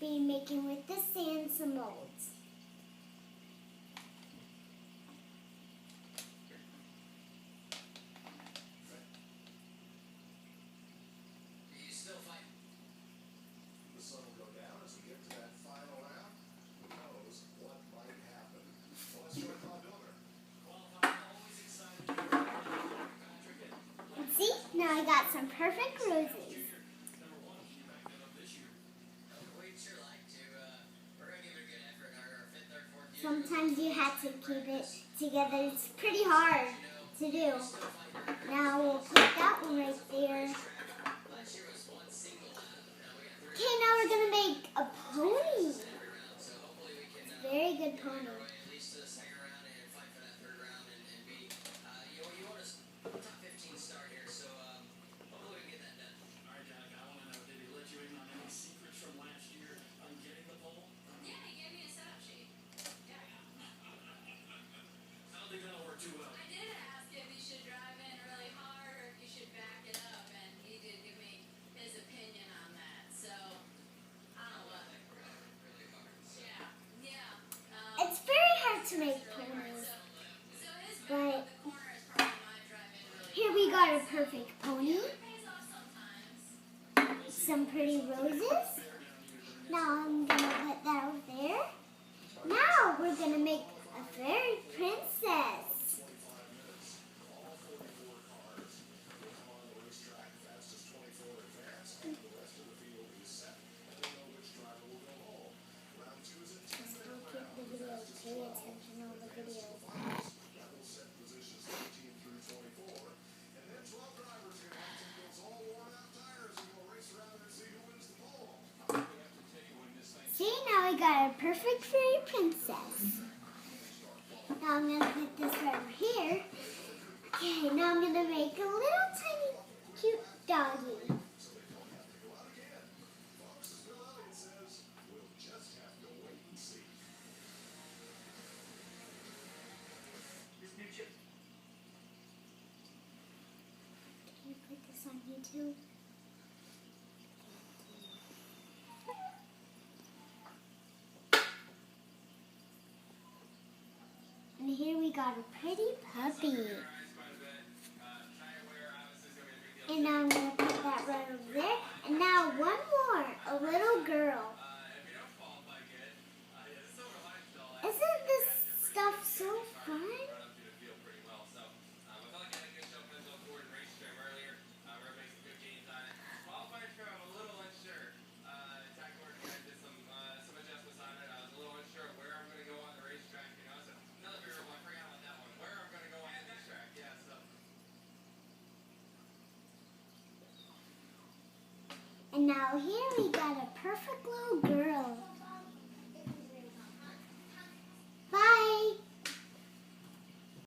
be making with the sand some molds. The sun will go down as we get to that final round. Who knows what might happen? Well, let's join Bob Miller. Always excited to hear Patrick. And see, now I got some perfect roses. Sometimes you have to keep it together. It's pretty hard to do. Now we'll put that one right there. Okay, now we're going to make a pony. It's a very good pony. I did ask if he should drive in really hard or if you should back it up, and he did give me his opinion on that. So, I don't know what. Yeah. It's very hard to make ponies, but here we got a perfect pony. Some pretty roses. Now I'm going to put that over there. Now we're going to make a fairy princess. Pay attention on the videos. See, now we got a perfect fairy princess. Now I'm going to put this right over here. Okay, now I'm going to make a little tiny cute doggy. Can you put this on YouTube? And here we got a pretty puppy. And now I'm going to put that right over there. And now one more, a little girl. Isn't this stuff so fun? And now here we got a perfect little girl.